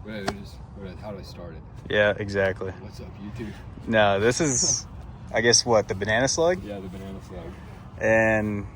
How do I start it? Yeah, exactly. What's up, YouTube? No, this is, I guess, what, the banana slug? Yeah, the banana slug. And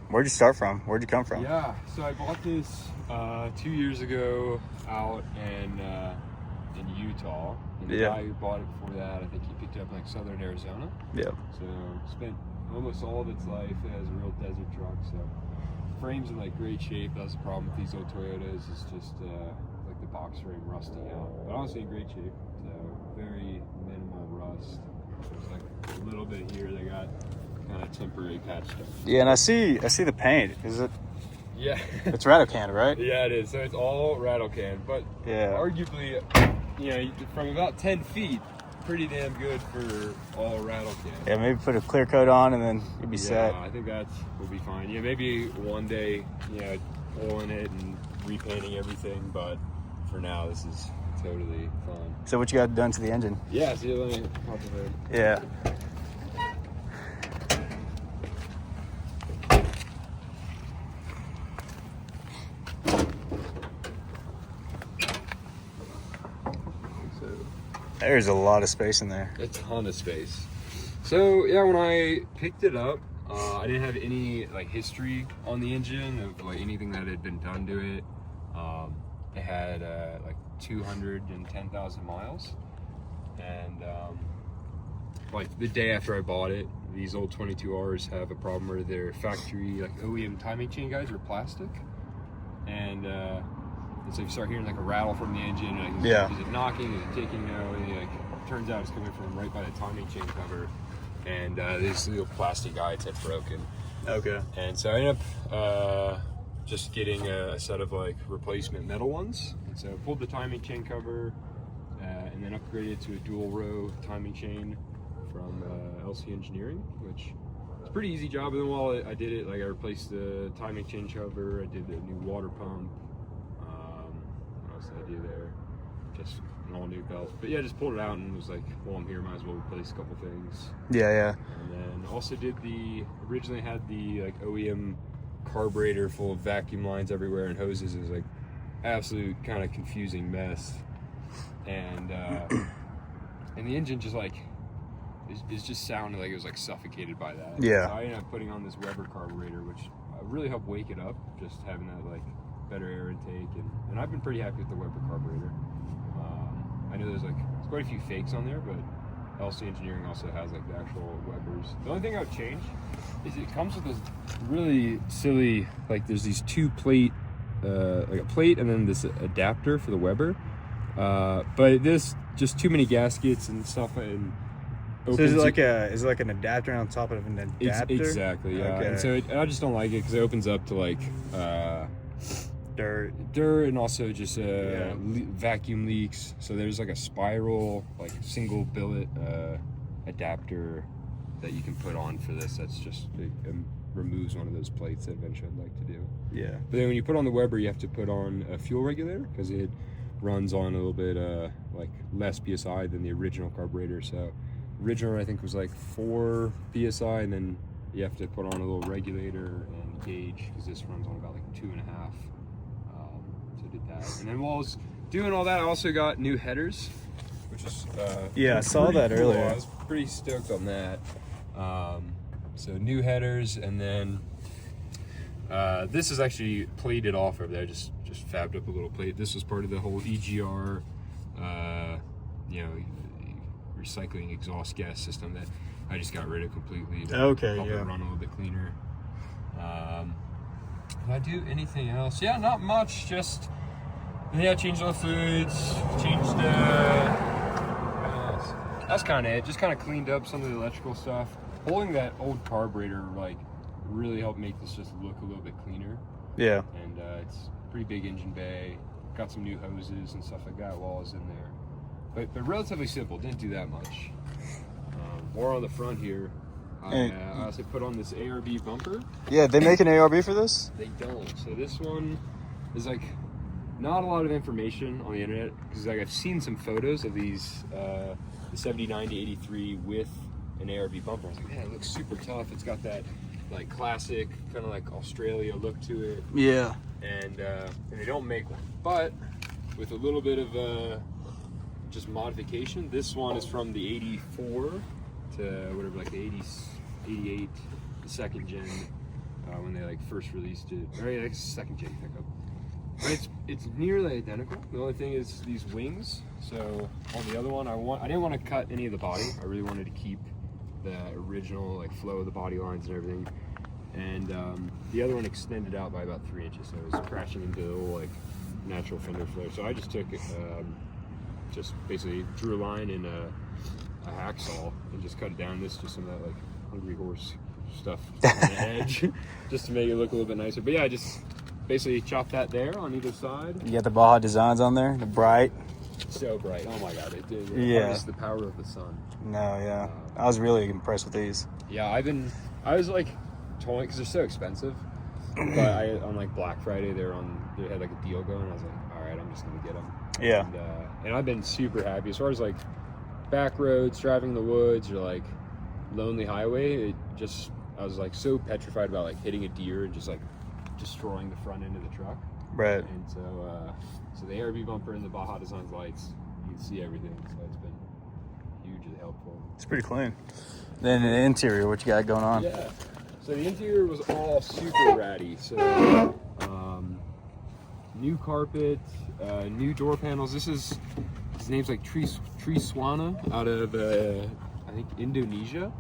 where'd you start from? Where'd you come from? Yeah, so I bought this 2 years ago out in Utah. And the guy who bought it before that, I think he picked it up in like southern Arizona. Yeah. So spent almost all of its life as a real desert truck. So frame's in like great shape. That's the problem with these old Toyotas. It's just like the box frame rusting out. But honestly, in great shape. So very minimal rust. There's like a little bit here that got kind of temporary patched up. Yeah, and I see the paint. Is it? Yeah. It's rattle can, right? Yeah, it is. So it's all rattle can, but arguably, you know, from about 10 feet, pretty damn good for all rattle can. Yeah, maybe put a clear coat on and then you'll be set. Yeah, I think that will be fine. Yeah, maybe one day, you know, pulling it and repainting everything, but for now, this is totally fine. So what you got done to the engine? Yeah, see, let me pop it in. Yeah. There's a lot of space in there. A ton of space. So yeah, when I picked it up, I didn't have any like history on the engine of like anything that had been done to it. It had like 210,000 miles, and like the day after I bought it, these old 22Rs have a problem where their factory like OEM timing chain guides are plastic, and so you start hearing like a rattle from the engine. Like, is it knocking? Is it ticking? No. And like, turns out it's coming from right by the timing chain cover, and these little plastic guides had broken. Okay. And so I ended up just getting a set of like replacement metal ones. And so I pulled the timing chain cover, and then upgraded to a dual row timing chain from LC Engineering, which was a pretty easy job. And then while I did it, like I replaced the timing chain cover, I did the new water pump. I do there, just an all new belt. But yeah, just pulled it out and was like, well, I'm here, might as well replace a couple things. Yeah. And then also did originally had the like OEM carburetor full of vacuum lines everywhere and hoses. It was like absolute kind of confusing mess. And and the engine just like is just sounded like it was like suffocated by that. Yeah. So I ended up putting on this Weber carburetor, which really helped wake it up, just having that like better air intake, and I've been pretty happy with the Weber carburetor. I know there's quite a few fakes on there, but LC Engineering also has like the actual Webers. The only thing I would change is it comes with this really silly, like there's these two plate, like a plate and then this adapter for the Weber, but there's just too many gaskets and stuff. And so is it like an adapter on top of an adapter? Exactly, yeah. Okay. And so I just don't like it because it opens up to like dirt, and also just vacuum leaks. So there's like a spiral, like single billet adapter that you can put on for this. That's just it removes one of those plates that eventually I'd like to do. Yeah. But then when you put on the Weber, you have to put on a fuel regulator because it runs on a little bit like less PSI than the original carburetor. So original I think was like 4 PSI, and then you have to put on a little regulator and gauge because this runs on about like 2.5. So I did that, and then while I was doing all that, I also got new headers, which is I saw that cool. earlier. I was pretty stoked on that. So new headers, and then this is actually plated off over there. Just fabbed up a little plate. This was part of the whole EGR, recycling exhaust gas system that I just got rid of completely. Okay, help it run a little bit cleaner. Did I do anything else? Yeah, not much. Just changed all the fluids, changed. That's kind of it. Just kind of cleaned up some of the electrical stuff. Pulling that old carburetor really helped make this just look a little bit cleaner. Yeah. And it's a pretty big engine bay. Got some new hoses and stuff like that while I was in there. But relatively simple. Didn't do that much. More on the front here. I also put on this ARB bumper. Yeah, they make an ARB for this? They don't. So this one is like not a lot of information on the internet because like I've seen some photos of these the 79 to 83 with an ARB bumper. I was like, man, it looks super tough. It's got that like classic kind of like Australia look to it. Yeah. And they don't make one, but with a little bit of just modification. This one is from the 84 to whatever, like the 80, 88, the second gen, when they like first released it. Right, like second gen pickup. But it's nearly identical. The only thing is these wings. So on the other one, I didn't want to cut any of the body. I really wanted to keep the original like flow of the body lines and everything. And the other one extended out by about 3 inches, so it was crashing into the little like natural fender flare. So I just took just basically drew a line in a hacksaw and just cut it down. This just some of that like hungry horse stuff on the edge, just to make it look a little bit nicer. But yeah, I just basically chopped that there on either side. You got the Baja designs on there, the bright. So bright! Oh my god, it did. Yeah, the power of the sun. No, yeah, I was really impressed with these. Yeah, I was like toying because they're so expensive. But on like Black Friday, they had like a deal going. I was like, all right, I'm just gonna get them. Yeah. And I've been super happy as far as like back roads, driving in the woods, or like lonely highway. I was like so petrified about like hitting a deer and just like destroying the front end of the truck. Right. And so the ARB bumper and the Baja Designs lights, you can see everything. So it's been hugely helpful. It's pretty clean. Then the interior, what you got going on? Yeah. So the interior was all super ratty. So new carpet, new door panels. His name's like Triswana out of I think Indonesia.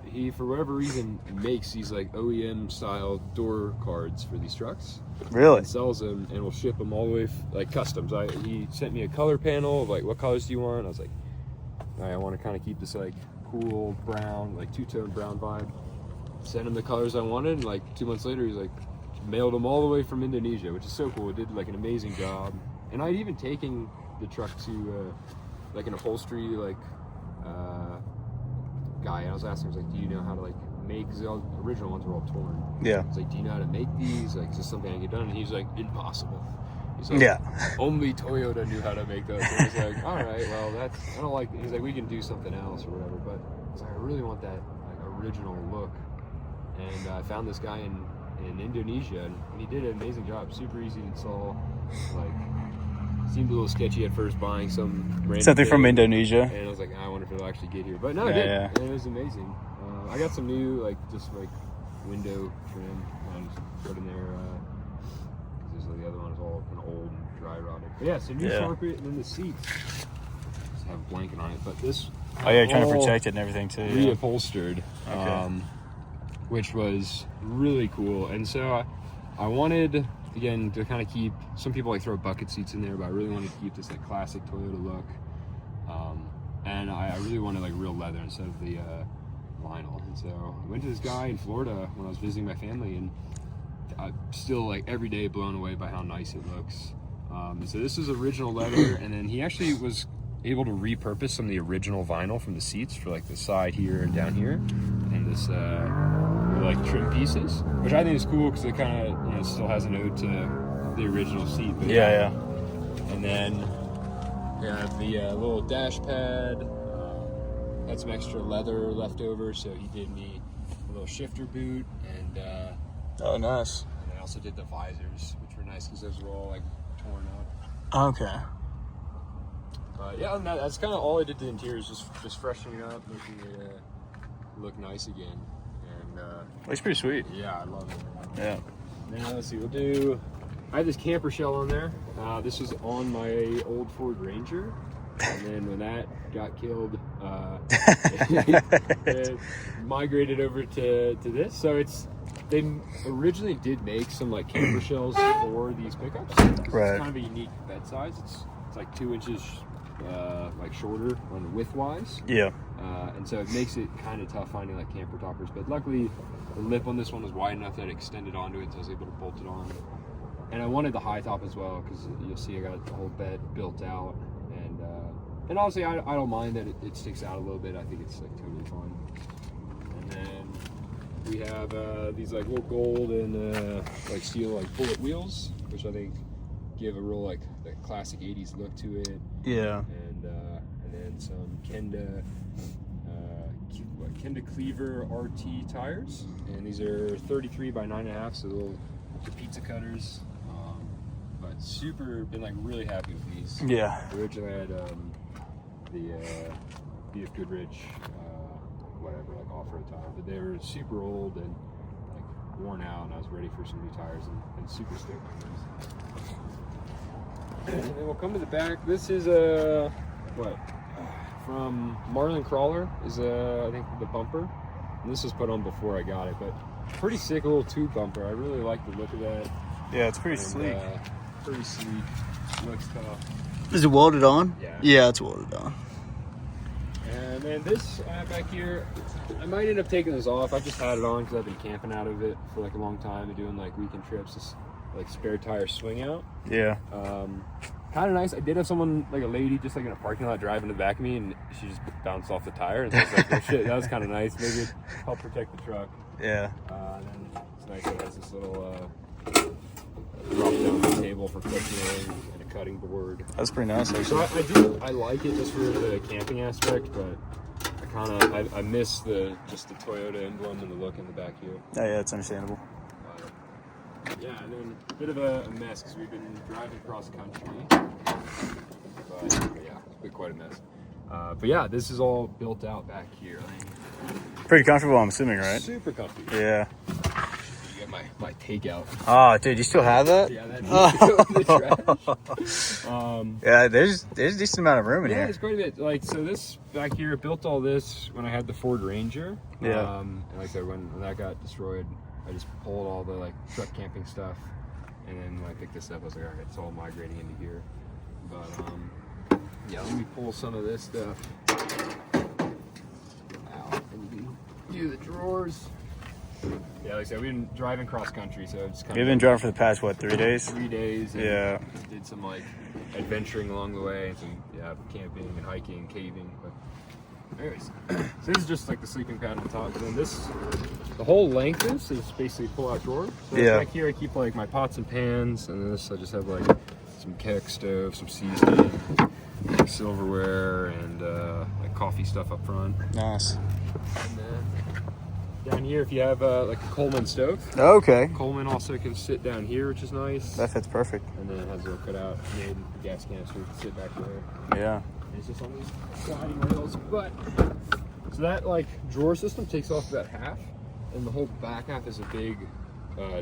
He, for whatever reason, makes these like OEM style door cards for these trucks. Really? And sells them and will ship them all the way like customs. He sent me a color panel of like, what colors do you want? I was like, all right, I want to kind of keep this like cool brown, like two-tone brown vibe. Sent him the colors I wanted, and like 2 months later, he's like mailed them all the way from Indonesia, which is so cool. It did like an amazing job. And I'd even taken the truck to like an upholstery like guy. And I was asking him, I was like, do you know how to like make, because the original ones were all torn. Yeah. I was like, do you know how to make these? Like, is this something I can get done? And he's like, impossible. He's like, yeah. Only Toyota knew how to make those. And I was like, all right, well, I don't like, he's like, we can do something else or whatever. But I was like, I really want that like original look. And I found this guy in Indonesia, and he did an amazing job. Super easy to install. Like, seemed a little sketchy at first buying something from Indonesia. And I was like, I wonder if it'll actually get here. But no, it did. Yeah. And it was amazing. I got some new, like, just like window trim. I just put in there. Because the other one is all kind of old and dry rotted. But yeah, so new carpet, and then the seats just have a blanket on it. But this. Oh yeah, trying to protect it and everything too. Reupholstered. Okay. Which was really cool. And so I wanted, again, to kind of keep, some people like throw bucket seats in there, but I really wanted to keep this like classic Toyota look. And I really wanted like real leather instead of the vinyl. And so I went to this guy in Florida when I was visiting my family, and I'm still like every day blown away by how nice it looks. And so this is original leather, and then he actually was able to repurpose some of the original vinyl from the seats for like the side here and down here, and this like trim pieces, which I think is cool because it kind of still has an ode to the original seat. But yeah. And then we have the little dash pad. Had some extra leather left over, so he did me a little shifter boot, and oh nice. And I also did the visors, which were nice because those were all like torn up. Okay. But yeah, that's kind of all I did to the interior, is just freshening it up, making it look nice again. And it's pretty sweet. yeah, I love it. Yeah. Now let's see, I have this camper shell on there. This was on my old Ford Ranger, and then when that got killed, it migrated over to this. So they originally did make some like camper shells for these pickups. Right. It's kind of a unique bed size. It's like 2 inches like shorter on width-wise. Yeah. And so it makes it kind of tough finding like camper toppers. But luckily, the lip on this one was wide enough that it extended onto it, so I was able to bolt it on. And I wanted the high top as well, because you'll see I got the whole bed built out. And honestly, I don't mind that it sticks out a little bit. I think it's like totally fine. And then we have these like little gold and like steel like bullet wheels, which I think give a real like the classic 80s look to it. Yeah. And then some Kenda Cleaver RT tires, and these are 33 by 9.5, so the pizza cutters. But been like really happy with these. Yeah. Originally I had the BF Goodrich, whatever, like off-road tires, but they were super old and like worn out, and I was ready for some new tires and super stoked on these. And then we'll come to the back. This is what? From Marlin Crawler is I think the bumper. And this was put on before I got it, but pretty sick little tube bumper. I really like the look of that. Yeah, it's pretty sleek. Pretty sleek. Looks tough. Is it welded on? Yeah. Yeah, it's welded on. And then this back here, I might end up taking this off. I just had it on because I've been camping out of it for like a long time and doing like weekend trips. This like spare tire swing out. Yeah. Kind of nice. I did have someone, like a lady, just like in a parking lot driving to the back of me, and she just bounced off the tire. And so I was like, oh shit, that was kind of nice. Maybe it'd help protect the truck. Yeah. And then it's nice that it has this little drop down table for cooking and a cutting board. That's pretty nice, actually. So I like it just for the camping aspect, but I miss the Toyota emblem and the look in the back here. Oh, yeah, it's understandable. Yeah, and then a bit of a mess because we've been driving cross country. But yeah, it's been quite a mess. But yeah, this is all built out back here. Pretty comfortable, I'm assuming, right? Super comfy. Yeah. You got my takeout. Oh, dude, you still have that? Yeah, that needs to go in the trash. Yeah, there's a decent amount of room in Yeah, here. it's quite a bit. Like, so this back here, built all this when I had the Ford Ranger. Yeah. And like I said, when that got destroyed, I just pulled all the like truck camping stuff, and then when I picked this up, I was like, all right, it's all migrating into here. But yeah, let me pull some of this stuff out and do the drawers. Yeah, like I said, we've been driving cross country, so it's kind You've been driving for the past, what, 3 days? 3 days. And Yeah. did some like adventuring along the way, and some camping and hiking and caving. But anyways, so this is just like the sleeping pad on top, and then this, the whole length of this is basically pull-out drawer. So Yeah. back here I keep like my pots and pans, and then this I just have like some keg stove, some seasoning, like silverware, and like coffee stuff up front. Nice. And then down here, if you have like a Coleman stove, Okay. Coleman also can sit down here, which is nice. That fits perfect. And then it has a little cutout made gas canister to sit back there. Yeah. And it's just on these sliding rails. But so that like drawer system takes off about half, and the whole back half is a big,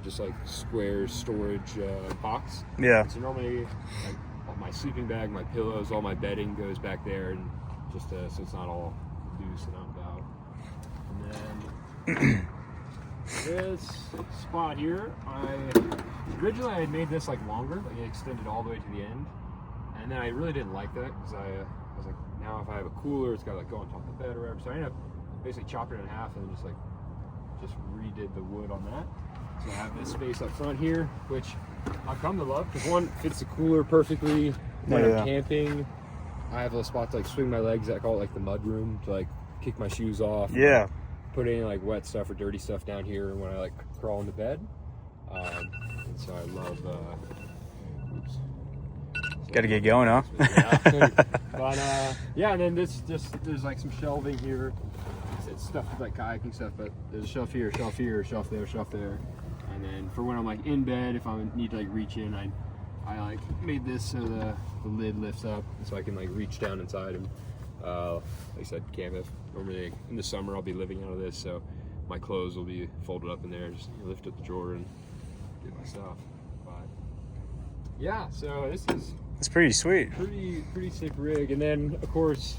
just like square storage box. Yeah. So normally, like all my sleeping bag, my pillows, all my bedding goes back there, and just so it's not all loose and out and about. And then this spot here, originally I had made this like longer, like it extended all the way to the end, and then I really didn't like that because I was like, now if I have a cooler, it's got to like go on top of the bed or whatever. So I ended up basically chopping it in half and just redid the wood on that. So I have this space up front here, which I've come to love because one, fits the cooler perfectly when I'm camping. I have a spot to like swing my legs. I call it like the mud room, to like kick my shoes off. Yeah. Put any like wet stuff or dirty stuff down here when I like crawl into bed. And so I love. Oops. Got to get going, huh? Yeah. But yeah, and then there's like some shelving here. It's stuff with like kayaking stuff, but there's a shelf here, shelf here, shelf there, shelf there. And then for when I'm like in bed, if I need to like reach in, I like made this so the lid lifts up, so I can like reach down inside and like I said, camp. If normally in the summer I'll be living out of this, so my clothes will be folded up in there. Just lift up the drawer and get my stuff. But yeah, so this is It's pretty sweet. pretty sick rig. And then of course,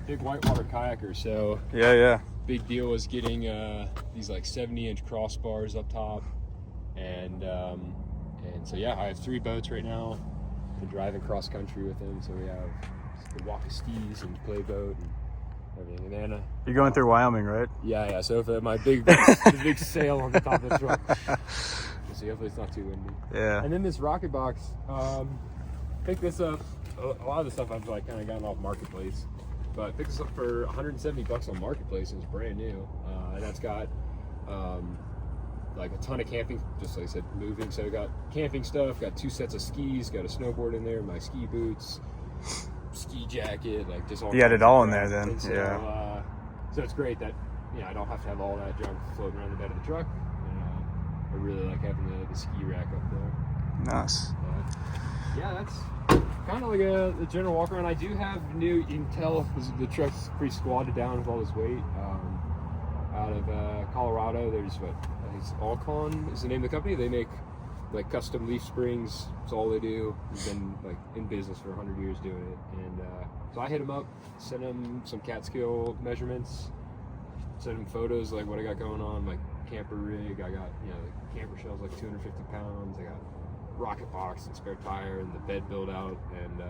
big whitewater kayaker. So Yeah. big deal was getting these like 70-inch crossbars up top, and so yeah, I have 3 boats right now. Been driving cross country with them, so we have the Walk-a-Skis and play boat and everything. And then You're going through Wyoming, right? yeah. So if my the big sail on the top of the truck. So hopefully it's not too windy. Yeah. And then this rocket box, picked this up. A lot of the stuff I've like kind of gotten off Marketplace, but I picked this up for $170 on Marketplace, and it's brand new. And that's got like a ton of camping, just like I said, moving. So I got camping stuff, got 2 sets of skis, got a snowboard in there, my ski boots, ski jacket, like just all. You had kinds it all of in there crap. then, And so, yeah. So it's great that I don't have to have all that junk floating around the bed of the truck. And, I really like having the ski rack up there. Nice. Yeah, that's kind of like a general walk around. I do have new. You can tell the truck's pretty squatted down with all this weight. Out of Colorado, there's what I think it's Alcon is the name of the company. They make like custom leaf springs. That's all they do. They've been like in business for 100 years doing it. And so I hit them up, sent them some Catskill measurements, sent them photos like what I got going on, my camper rig. I got the camper shell's like 250 pounds. I got rocket box and spare tire and the bed build out, and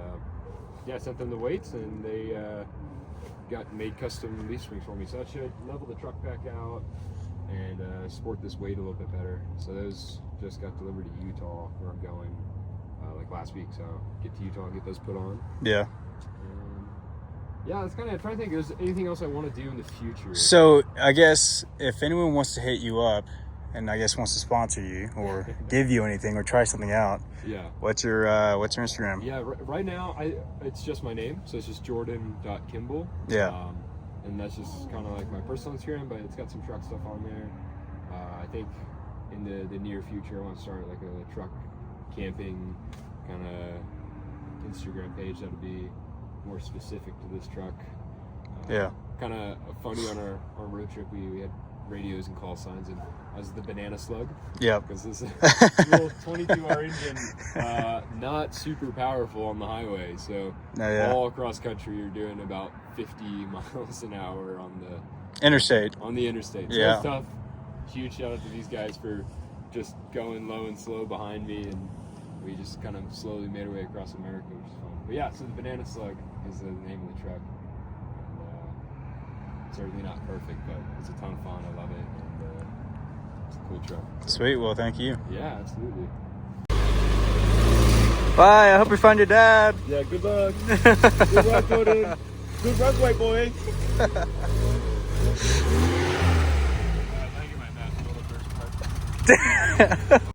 I sent them the weights, and they made custom leaf springs for me. So that should level the truck back out and support this weight a little bit better. So those just got delivered to Utah, where I'm going like last week. So get to Utah and get those put on. Yeah. That's kind of trying to think. If there's anything else I want to do in the future. So I guess if anyone wants to hit you up, and I guess wants to sponsor you or give you anything or try something out, what's your Instagram? Yeah, right now it's just my name, so it's just jordan.kimball. And that's just kind of like my personal Instagram, but it's got some truck stuff on there. I think in the near future I want to start like a truck camping kind of Instagram page that'll be more specific to this truck. Kind of funny, on our road trip we had radios and call signs, and I was the banana slug. Yeah. Because this little 22R engine, not super powerful on the highway. So all across country, you're doing about 50 miles an hour on the interstate. So it's tough. Huge shout out to these guys for just going low and slow behind me, and we just kind of slowly made our way across America, which is fun. But so the banana slug is the name of the truck. Certainly not perfect, but it's a ton of fun. I love it. And, it's a cool truck. Sweet. Well, thank you. Yeah, absolutely. Bye. I hope you find your dad. Yeah, good luck. Good luck, Jordan. Good luck, white boy. Thank you, my man.